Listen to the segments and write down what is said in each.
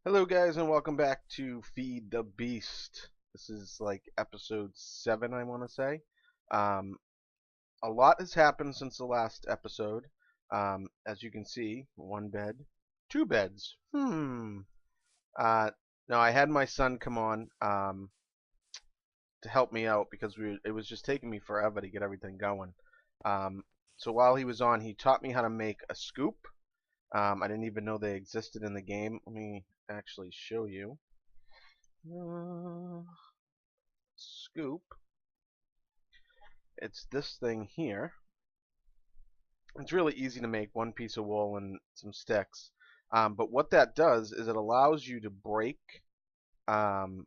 Hello guys and welcome back to Feed the Beast. This is like episode 7 I want to say. Um, a lot has happened since the last episode. As you can see, one bed, two beds. Uh, now I had my son come on to help me out because it was just taking me forever to get everything going. Um, so while he was on, he taught me how to make a scoop. I didn't even know they existed in the game. Let me actually show you. Scoop. It's this thing here. It's really easy to make, one piece of wool and some sticks. But what that does is it allows you to break um,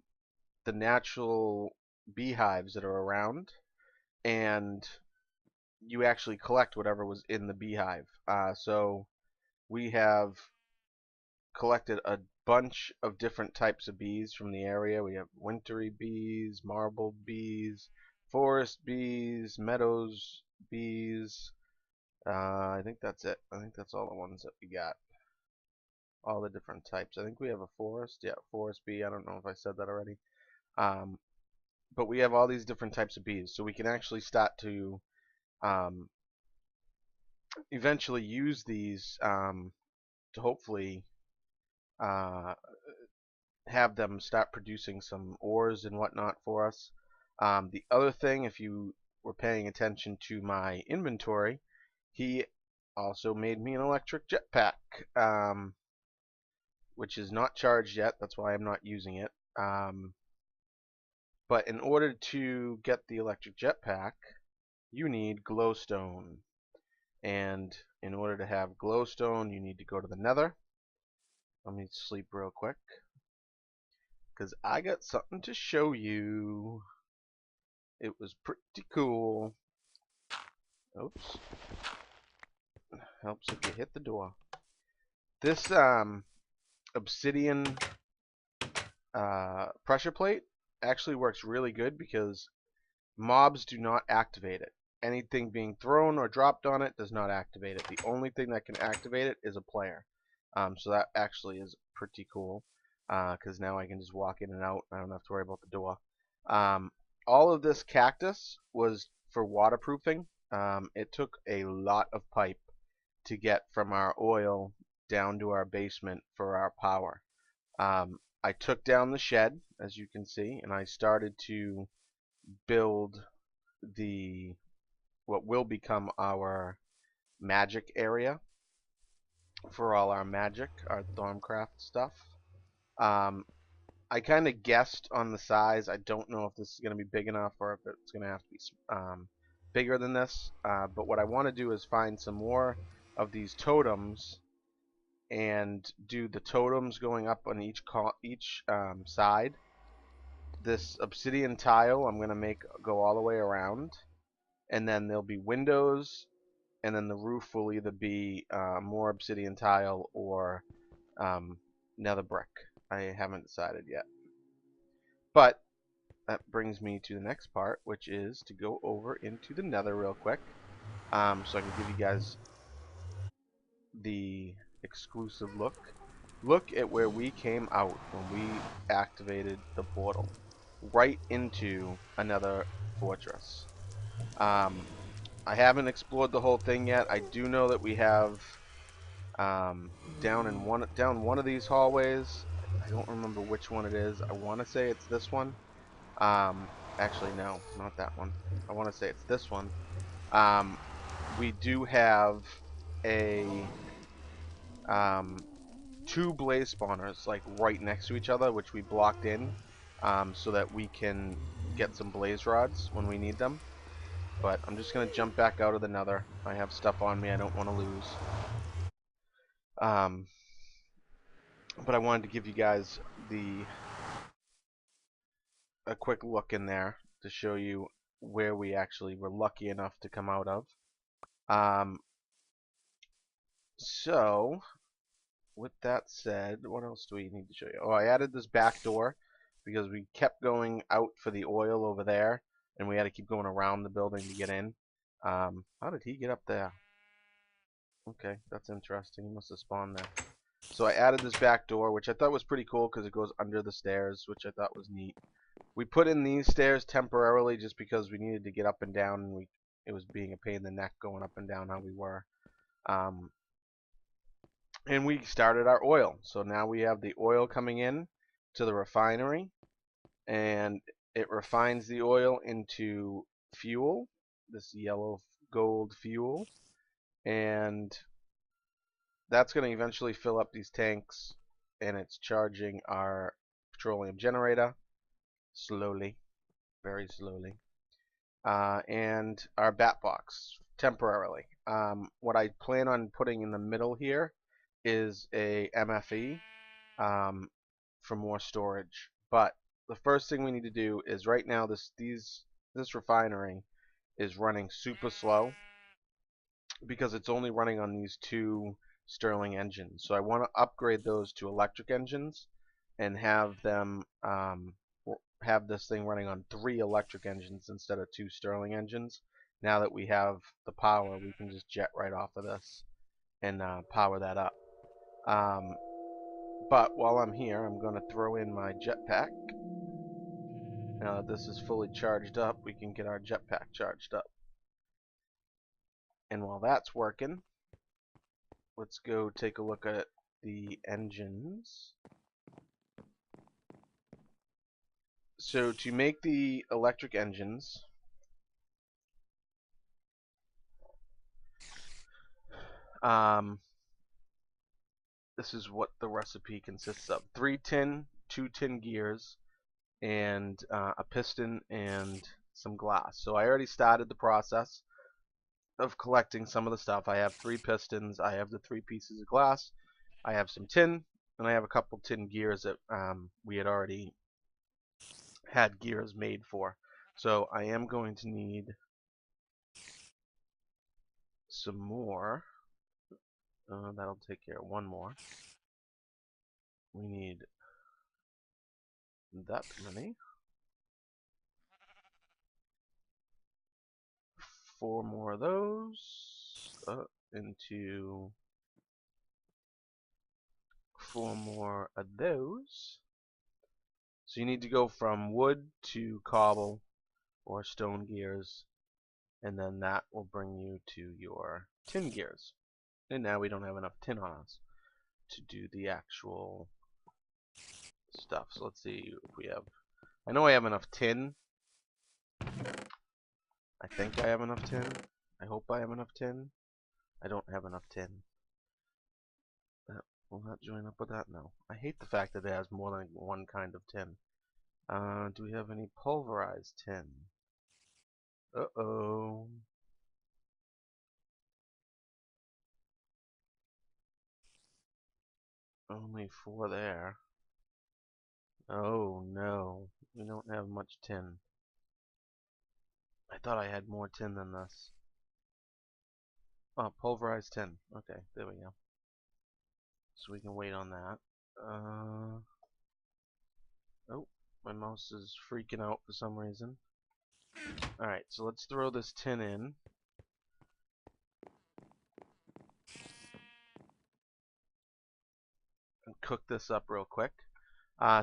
the natural beehives that are around, and you actually collect whatever was in the beehive. So we have collected a bunch of different types of bees from the area. We have wintry bees, marble bees, forest bees, meadows bees. I think that's it. I think that's all the ones that we got. All the different types. I think we have a forest. Yeah, forest bee. I don't know if I said that already. Um, but we have all these different types of bees, so we can actually start to um, eventually use these to hopefully uh, have them start producing some ores and whatnot for us. The other thing, if you were paying attention to my inventory, he also made me an electric jetpack, which is not charged yet. That's why I'm not using it. But in order to get the electric jetpack, you need glowstone. And in order to have glowstone, you need to go to the nether. Let me sleep real quick, because I got something to show you. It was pretty cool. Oops. Helps if you hit the door. This obsidian pressure plate actually works really good because mobs do not activate it. Anything being thrown or dropped on it does not activate it. The only thing that can activate it is a player. So that actually is pretty cool because now I can just walk in and out. I don't have to worry about the door. Um, all of this cactus was for waterproofing. It took a lot of pipe to get from our oil down to our basement for our power. I took down the shed, as you can see, and I started to build the what will become our magic area for all our magic, our Thorncraft stuff. Um, I kind of guessed on the size. I don't know if this is going to be big enough or if it's going to have to be bigger than this. But what I want to do is find some more of these totems and do the totems going up on each side. This obsidian tile I'm going to make go all the way around, and then there'll be windows, and then the roof will either be more obsidian tile or um, nether brick. I haven't decided yet. But that brings me to the next part, which is to go over into the nether real quick so I can give you guys the exclusive look. Look at where we came out when we activated the portal. Right into another fortress. Um, I haven't explored the whole thing yet. I do know that we have down one of these hallways. I don't remember which one it is. I want to say it's this one. Actually, no, not that one. I want to say it's this one. Um, we do have a two blaze spawners like right next to each other, which we blocked in so that we can get some blaze rods when we need them. But I'm just gonna jump back out of the nether. I have stuff on me I don't want to lose. Um, but I wanted to give you guys the a quick look in there to show you where we actually were lucky enough to come out of. Um, so with that said, what else do we need to show you? Oh, I added this back door because we kept going out for the oil over there, and we had to keep going around the building to get in. How did he get up there? Okay, that's interesting. He must have spawned there. So I added this back door, which I thought was pretty cool because it goes under the stairs, which I thought was neat. We put in these stairs temporarily just because we needed to get up and down, and it was being a pain in the neck going up and down how we were. Um, and we started our oil. So now we have the oil coming in to the refinery, and it refines the oil into fuel, this yellow gold fuel, and that's going to eventually fill up these tanks, and it's charging our petroleum generator slowly, very slowly, and our bat box temporarily. What I plan on putting in the middle here is a MFE, for more storage. But the first thing we need to do is right now this refinery is running super slow because it's only running on these two Stirling engines. So I want to upgrade those to electric engines and have them have this thing running on 3 electric engines instead of 2 Stirling engines. Now that we have the power, we can just jet right off of this and power that up. But while I'm here, I'm going to throw in my jetpack. Now that this is fully charged up, we can get our jetpack charged up. And while that's working, let's go take a look at the engines. So to make the electric engines, this is what the recipe consists of: 3 tin, 2 tin gears, and a piston and some glass. So I already started the process of collecting some of the stuff. I have 3 pistons, I have the 3 pieces of glass, I have some tin, and I have a couple tin gears that we had already had gears made for. So I am going to need some more. That'll take care of one more. We need that many. 4 more of those. Into 4 more of those. So you need to go from wood to cobble or stone gears, and then that will bring you to your tin gears. And now we don't have enough tin on us to do the actual stuff. So let's see if we have. I know I have enough tin. I think I have enough tin. I hope I have enough tin. I don't have enough tin. That will not join up with that? No. I hate the fact that it has more than one kind of tin. Do we have any pulverized tin? Uh-oh. Only 4 there. Oh no. We don't have much tin. I thought I had more tin than this. Oh, pulverized tin. Okay, there we go. So we can wait on that. Oh, my mouse is freaking out for some reason. Alright, so let's throw this tin in. And cook this up real quick.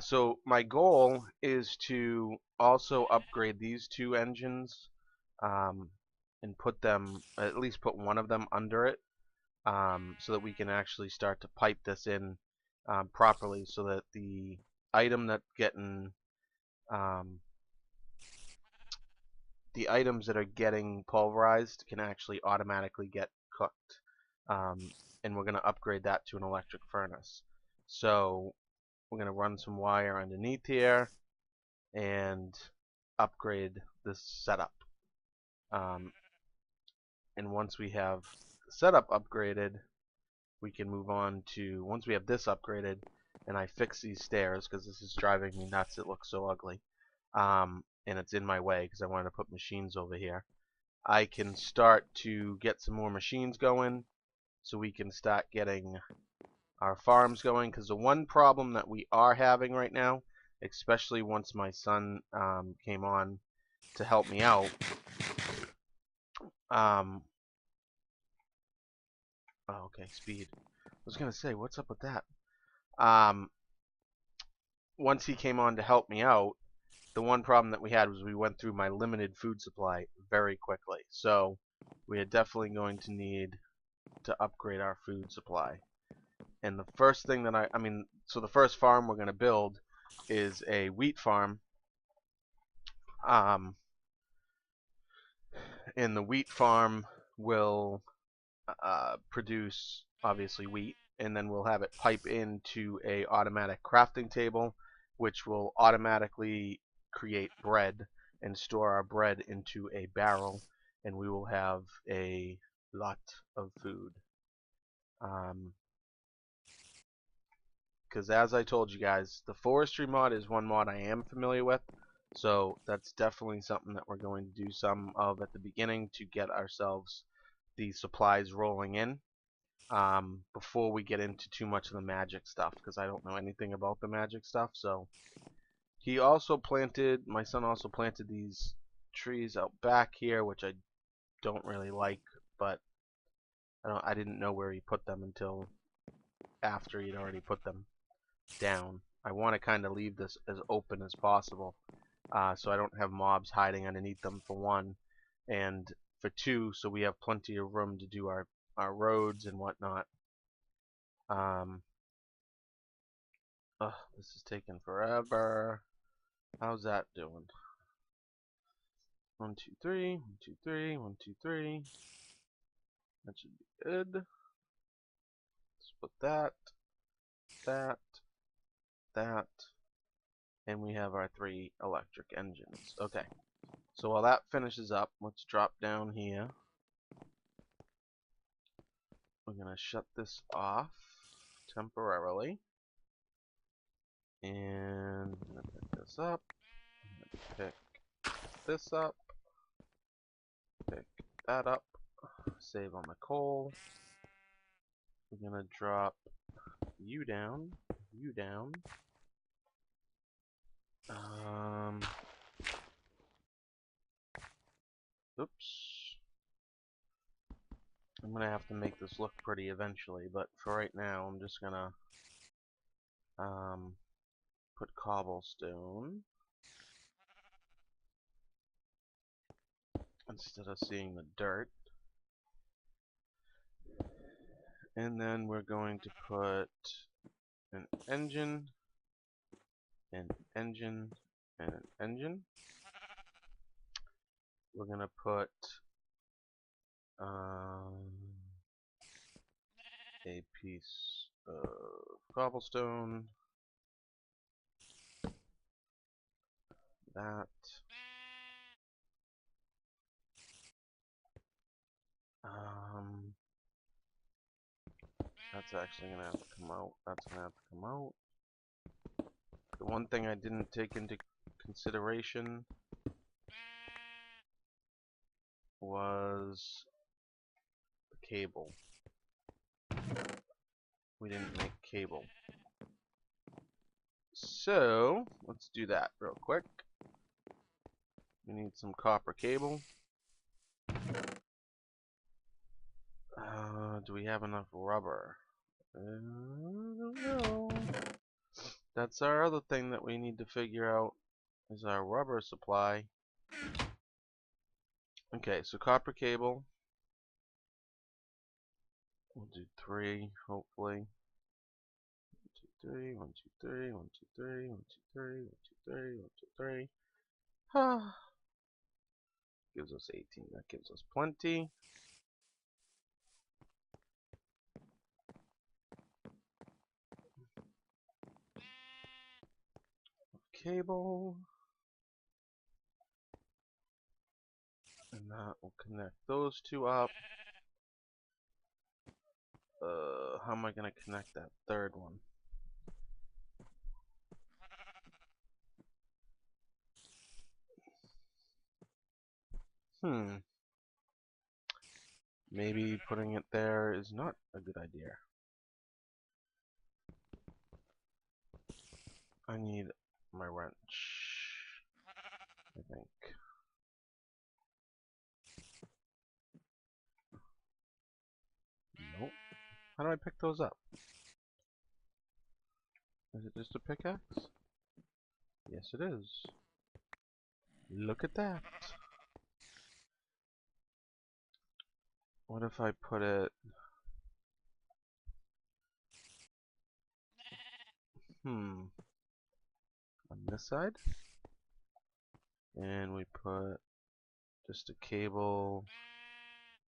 So my goal is to also upgrade these 2 engines, and put them, at least put one of them under it, so that we can actually start to pipe this in properly, so that the item that getting the items that are getting pulverized can actually automatically get cooked. And we're going to upgrade that to an electric furnace. So we're going to run some wire underneath here and upgrade this setup. And once we have the setup upgraded, we can move on to, once we have this upgraded, and I fix these stairs because this is driving me nuts, it looks so ugly, and it's in my way because I wanted to put machines over here. I can start to get some more machines going so we can start getting our farms going, because the one problem that we are having right now, especially once my son came on to help me out, oh, okay, speed. was gonna say, what's up with that? Um, Once he came on to help me out, the one problem that we had was we went through my limited food supply very quickly. So we are definitely going to need to upgrade our food supply. And the first thing that so the first farm we're going to build is a wheat farm. Um, and the wheat farm will produce obviously wheat, and then we'll have it pipe into a automatic crafting table, which will automatically create bread and store our bread into a barrel, and we will have a lot of food. Because as I told you guys, the forestry mod is one mod I am familiar with, so that's definitely something that we're going to do some of at the beginning to get ourselves the supplies rolling in. Before we get into too much of the magic stuff, because I don't know anything about the magic stuff. So my son also planted these trees out back here, which I don't really like, but I didn't know where he put them until after he'd already put them down. I want to kind of leave this as open as possible, so I don't have mobs hiding underneath them for one, and for two, so we have plenty of room to do our roads and whatnot. This is taking forever. How's that doing? 1, 2, 3, 1, 2, 3, 1, 2, 3. That should be good. Let's put that, that, that, and we have our 3 electric engines. Okay, so while that finishes up, let's drop down here. We're gonna shut this off temporarily, and I'm gonna pick this up. I'm gonna pick this up, pick that up, save on the coal. We're gonna drop you down, you down. Oops. I'm gonna have to make this look pretty eventually, but for right now, I'm just gonna put cobblestone instead of seeing the dirt. And then we're going to put an engine, an engine, and an engine. We're gonna put a piece of cobblestone, that, that's actually gonna have to come out. That's gonna have to come out. The one thing I didn't take into consideration was the cable. We didn't make cable. So, let's do that real quick. We need some copper cable. Do we have enough rubber? I don't know. That's our other thing that we need to figure out, is our rubber supply. Okay, so copper cable. We'll do 3, hopefully. 1, 2, 3, 1, 2, 3, 1, 2, 3, 1, 2, 3, 1, 2, 3, 1, 2, 3. Ah. Gives us 18. That gives us plenty. Cable. And that will connect those two up. How am I going to connect that third one? Maybe putting it there is not a good idea. I need my wrench, I think. Nope. How do I pick those up? Is it just a pickaxe? Yes, it is. Look at that. What if I put it... on this side? And we put just a cable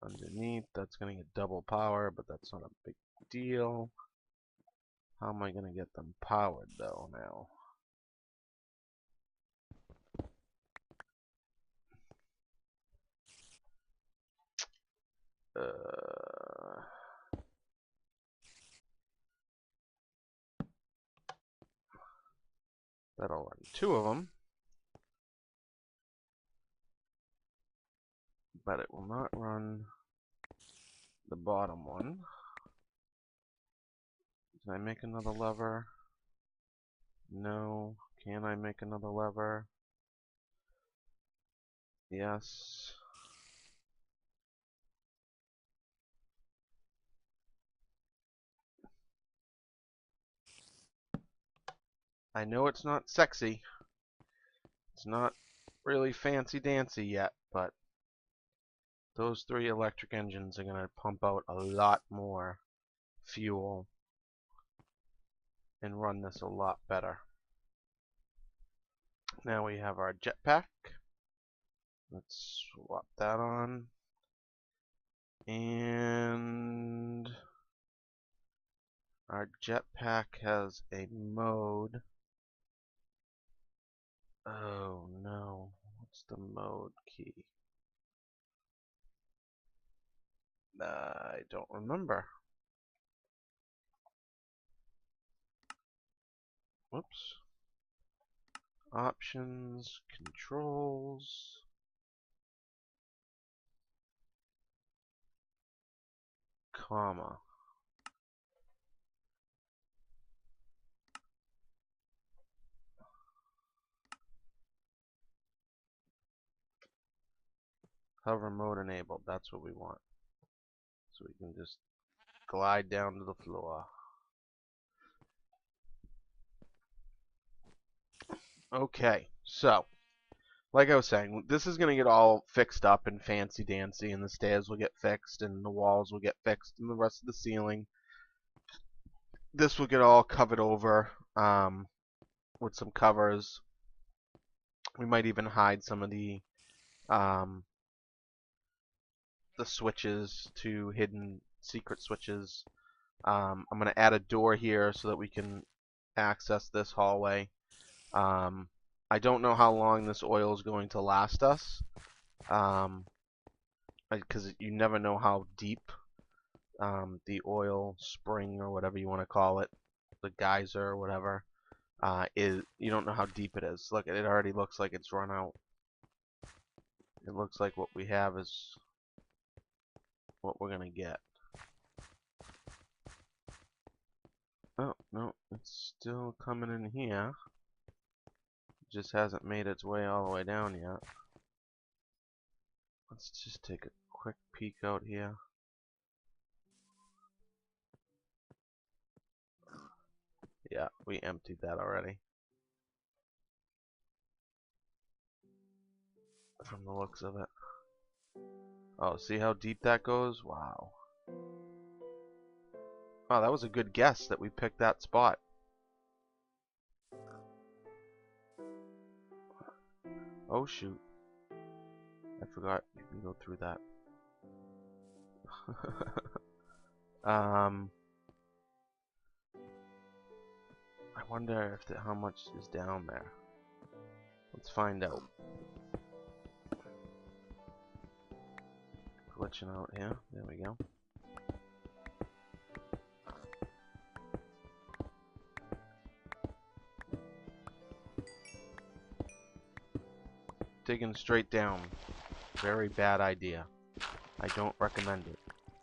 underneath. That's going to get double power, but that's not a big deal. How am I going to get them powered, though, now? That'll run two of them. But it will not run the bottom one. Can I make another lever? No. Can I make another lever? Yes. I know it's not sexy. It's not really fancy dancy yet, but those 3 electric engines are going to pump out a lot more fuel and run this a lot better. Now we have our jetpack. Let's swap that on. And our jetpack has a mode. Oh no, what's the mode key? I don't remember. Whoops. Options, controls. Comma. Hover mode enabled. That's what we want. So we can just glide down to the floor. Okay, so like I was saying, this is going to get all fixed up and fancy dancy, and the stairs will get fixed, and the walls will get fixed, and the rest of the ceiling. This will get all covered over with some covers. We might even hide some of the switches to hidden secret switches. I'm going to add a door here so that we can access this hallway. I don't know how long this oil is going to last us, because you never know how deep the oil spring or whatever you want to call it, the geyser or whatever, is. You don't know how deep it is. Look, it already looks like it's run out. It looks like what we have is what we're gonna get. Oh, no, it's still coming in here. It just hasn't made its way all the way down yet. Let's just take a quick peek out here. Yeah, we emptied that already. From the looks of it. Oh, see how deep that goes? Wow. Wow, that was a good guess that we picked that spot. Oh shoot. I forgot you can go through that. I wonder if how much is down there. Let's find out. Glitching out here. There we go. Digging straight down. Very bad idea. I don't recommend it.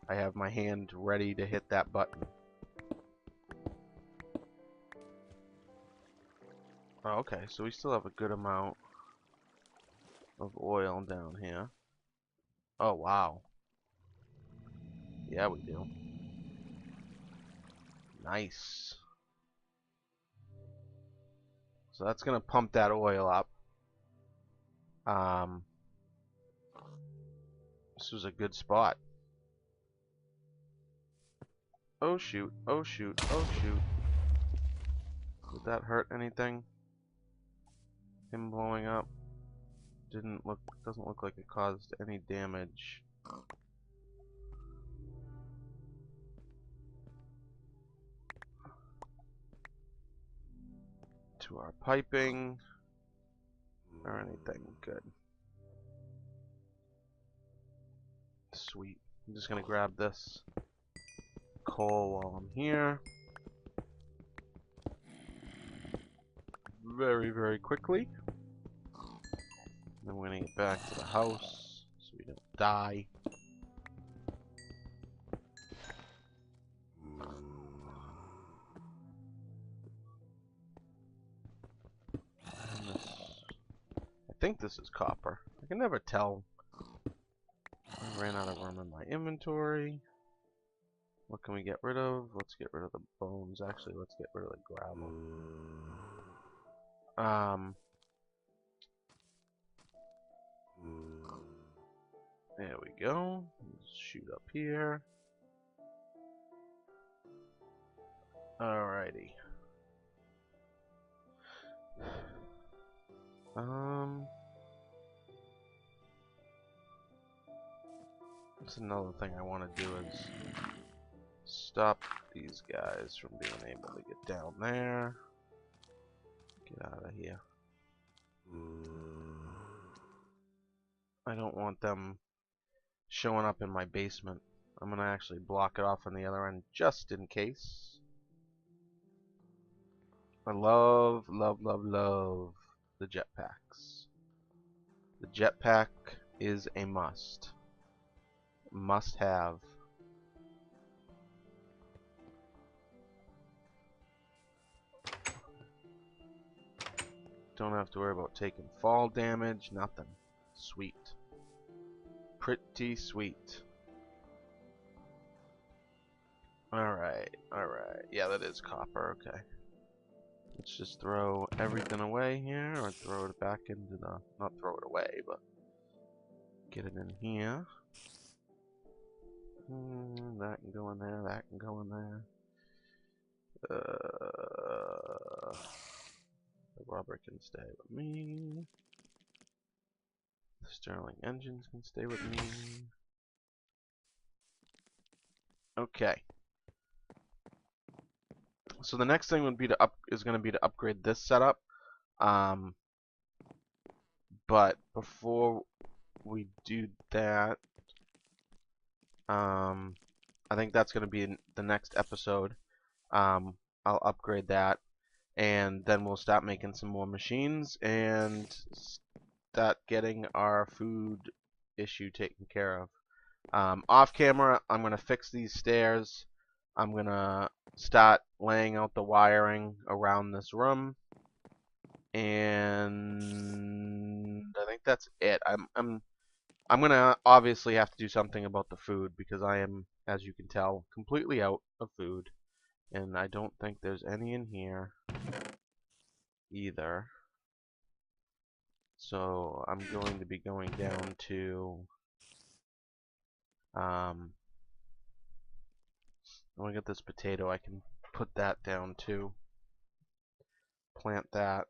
I have my hand ready to hit that button. Oh, okay, so we still have a good amount of oil down here. Oh, wow. Yeah, we do. Nice. So that's gonna pump that oil up. This was a good spot. Oh shoot, oh shoot, oh shoot. Did that hurt anything? Him blowing up doesn't look like it caused any damage. To our piping or anything. Good. Sweet. I'm just gonna grab this coal while I'm here. Very, very quickly. Then we're gonna get back to the house so we don't die. I think this is copper. I can never tell. I ran out of room in my inventory. What can we get rid of? Let's get rid of the bones. Actually, let's get rid of the gravel. There we go. Let's shoot up here. Alrighty. That's another thing I want to do is stop these guys from being able to get down there. Get out of here. I don't want them showing up in my basement. I'm gonna actually block it off on the other end just in case. I love, love, love, love the jetpacks. The jetpack is a must. Must have. Don't have to worry about taking fall damage, nothing. Sweet. Pretty sweet. Alright, alright. Yeah, that is copper, okay. Let's just throw everything away here, or throw it back into the... not throw it away, but... get it in here. That can go in there, that can go in there. The rubber can stay with me. The Sterling engines can stay with me. Okay. So the next thing would be is going to be to upgrade this setup. But before we do that, I think that's going to be in the next episode. I'll upgrade that, and then we'll start making some more machines and start getting our food issue taken care of. Off camera, I'm going to fix these stairs. I'm going to start laying out the wiring around this room, and I think that's it. I'm going to obviously have to do something about the food because I am, as you can tell, completely out of food, and I don't think there's any in here either. So I'm going to be going down to I'm gonna get this potato. I can put that down too. Plant that.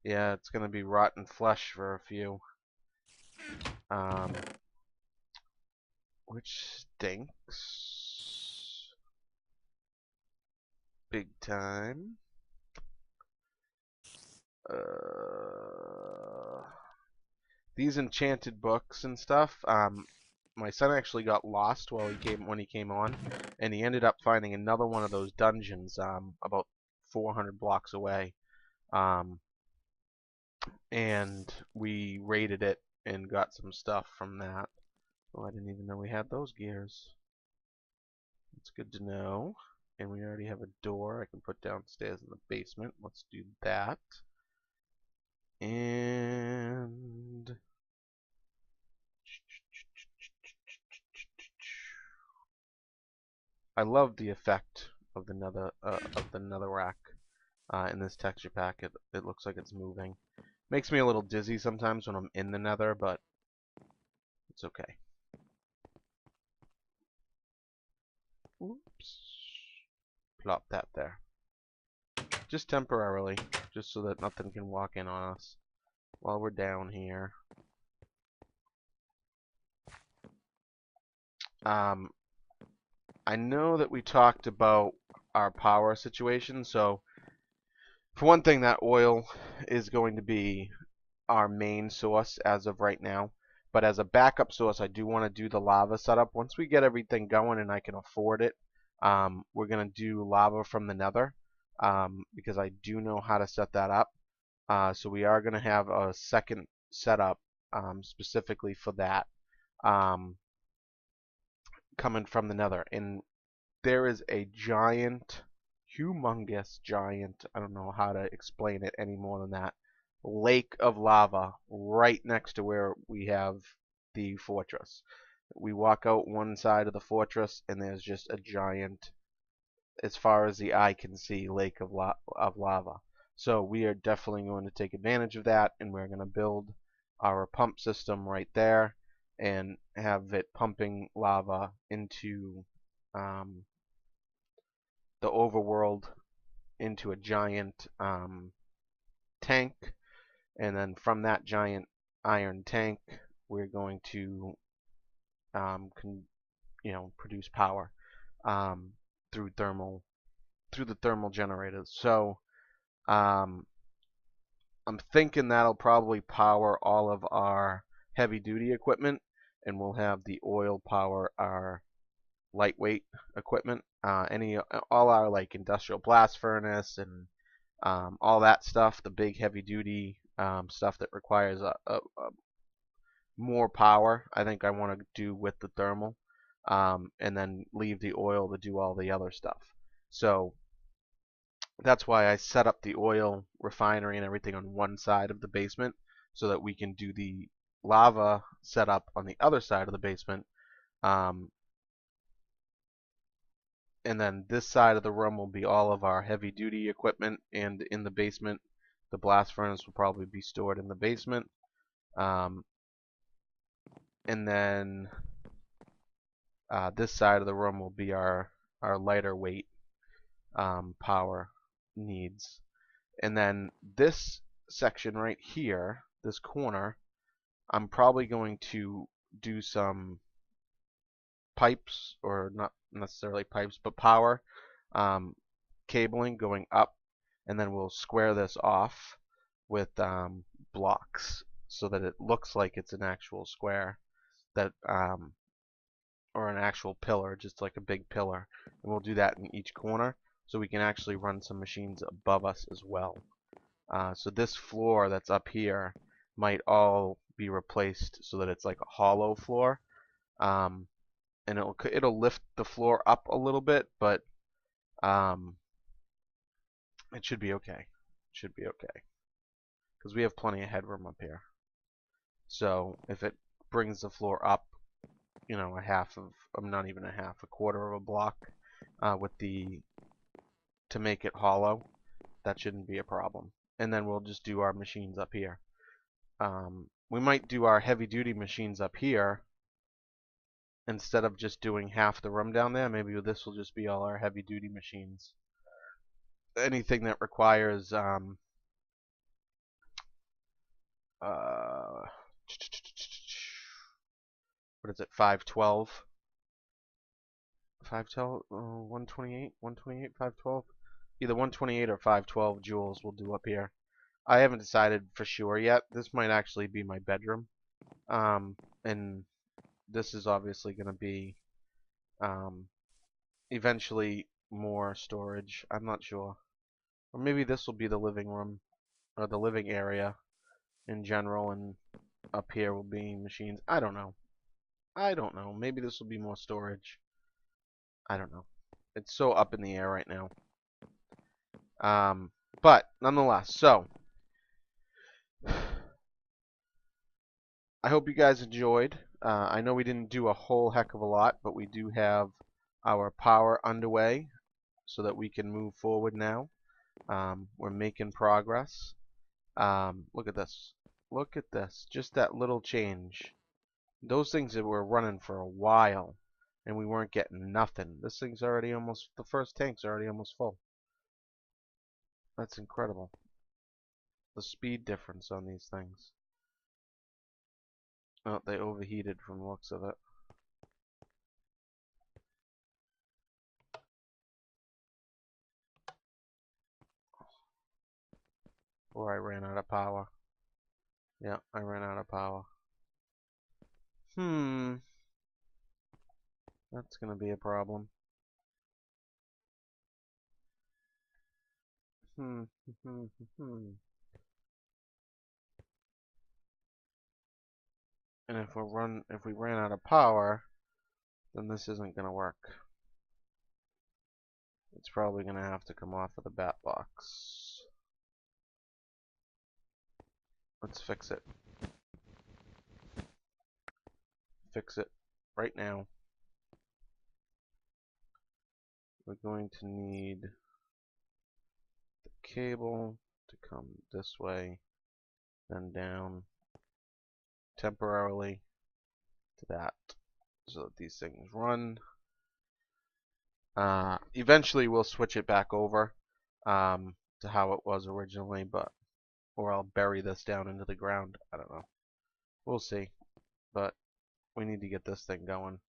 Yeah, it's gonna be rotten flesh for a few. Which stinks. Big time. These enchanted books and stuff. My son actually got lost when he came on, and he ended up finding another one of those dungeons about 400 blocks away. And we raided it and got some stuff from that. Oh, I didn't even know we had those gears. That's good to know. And we already have a door I can put downstairs in the basement. Let's do that. And I love the effect of the netherrack. in this texture pack. It looks like it's moving. Makes me a little dizzy sometimes when I'm in the nether, but it's okay. Oops. Plop that there. Just temporarily, just so that nothing can walk in on us while we're down here. I know that we talked about our power situation, so for one thing, that oil is going to be our main source as of right now. But as a backup source, I do want to do the lava setup. Once we get everything going and I can afford it, we're going to do lava from the nether, because I do know how to set that up. So we are going to have a second setup specifically for that, coming from the nether. And there is a giant, humongous giant, I don't know how to explain it any more than that, lake of lava right next to where we have the fortress. We walk out one side of the fortress and there's just a giant, as far as the eye can see, lake of lava. So we are definitely going to take advantage of that, and we're going to build our pump system right there and have it pumping lava into the overworld, into a giant tank, and then from that giant iron tank we're going to produce power through the thermal generators. So I'm thinking that'll probably power all of our heavy duty equipment, and we'll have the oil power our lightweight equipment. All our like industrial blast furnace and all that stuff, the big heavy duty stuff that requires a more power, I think I want to do with the thermal, and then leave the oil to do all the other stuff. So that's why I set up the oil refinery and everything on one side of the basement, so that we can do the lava setup on the other side of the basement. And then this side of the room will be all of our heavy duty equipment, and in the basement the blast furnace will probably be stored in the basement. And then this side of the room will be our lighter weight power needs. And then this section right here, this corner, I'm probably going to do some pipes, or not necessarily pipes, but power cabling going up, and then we'll square this off with blocks so that it looks like it's an actual square, that or an actual pillar, just like a big pillar. And we'll do that in each corner so we can actually run some machines above us as well. So this floor that's up here might all be replaced so that it's like a hollow floor, and it'll lift the floor up a little bit, but it should be okay. It should be okay because we have plenty of headroom up here. So if it brings the floor up, a half of, not even a half, a quarter of a block, to make it hollow, that shouldn't be a problem. And then we'll just do our machines up here. We might do our heavy duty machines up here instead of just doing half the room down there. Maybe this will just be all our heavy duty machines. Anything that requires what is it, 512? 512, 128, 128, 512? Either 128 or 512 joules we'll do up here. I haven't decided for sure yet. This might actually be my bedroom. And this is obviously going to be eventually more storage. I'm not sure. Or maybe this will be the living room, or the living area in general, and up here will be machines. I don't know. I don't know. Maybe this will be more storage. I don't know. It's so up in the air right now. But nonetheless, so I hope you guys enjoyed. I know we didn't do a whole heck of a lot, but we do have our power underway so that we can move forward now. We're making progress. Look at this. Look at this. Just that little change. Those things that were running for a while, and we weren't getting nothing. This thing's already almost, the first tank's already almost full. That's incredible. The speed difference on these things. Oh, they overheated from the looks of it. Or I ran out of power. Yeah, I ran out of power. That's gonna be a problem. Hmm. And if we ran out of power, then this isn't gonna work. It's probably gonna have to come off of the bat box. Let's fix it. Fix it right now. We're going to need the cable to come this way, then down temporarily to that, so that these things run. Eventually we'll switch it back over to how it was originally, or I'll bury this down into the ground. I don't know. We'll see. But we need to get this thing going.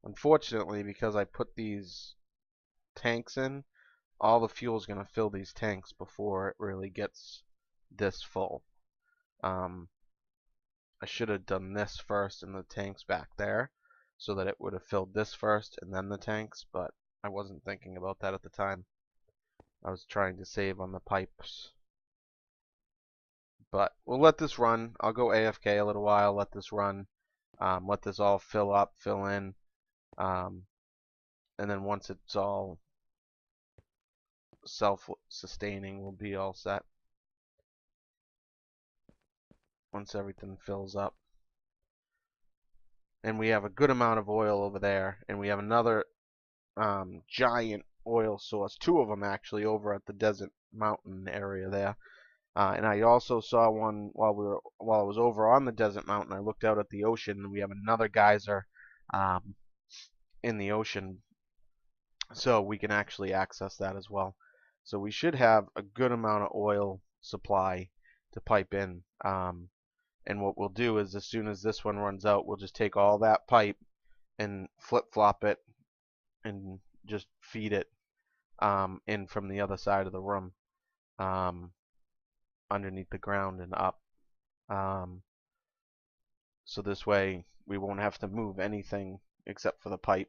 Unfortunately, because I put these tanks in, all the fuel is going to fill these tanks before it really gets this full. I should have done this first and the tanks back there, so that it would have filled this first and then the tanks, but I wasn't thinking about that at the time. I was trying to save on the pipes. But we'll let this run. I'll go AFK a little while, let this run, let this all fill up, fill in, and then once it's all self-sustaining, we'll be all set. Once everything fills up. And we have a good amount of oil over there, and we have another giant oil source, two of them actually, over at the desert mountain area there. And I also saw one while I was over on the desert mountain. I looked out at the ocean, and we have another geyser in the ocean, so we can actually access that as well. So we should have a good amount of oil supply to pipe in. And what we'll do is, as soon as this one runs out, we'll just take all that pipe and flip-flop it and just feed it in from the other side of the room, underneath the ground and up. So this way we won't have to move anything except for the pipe.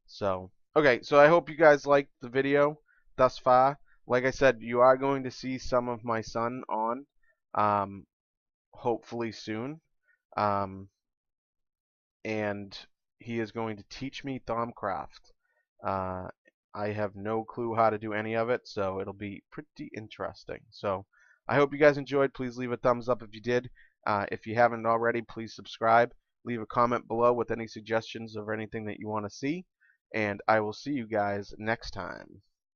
So, okay, so I hope you guys liked the video thus far. Like I said, you are going to see some of my son on, hopefully soon. And he is going to teach me Thaumcraft. I have no clue how to do any of it, so it'll be pretty interesting. So I hope you guys enjoyed. Please leave a thumbs up if you did. If you haven't already, please subscribe. Leave a comment below with any suggestions of anything that you want to see. And I will see you guys next time.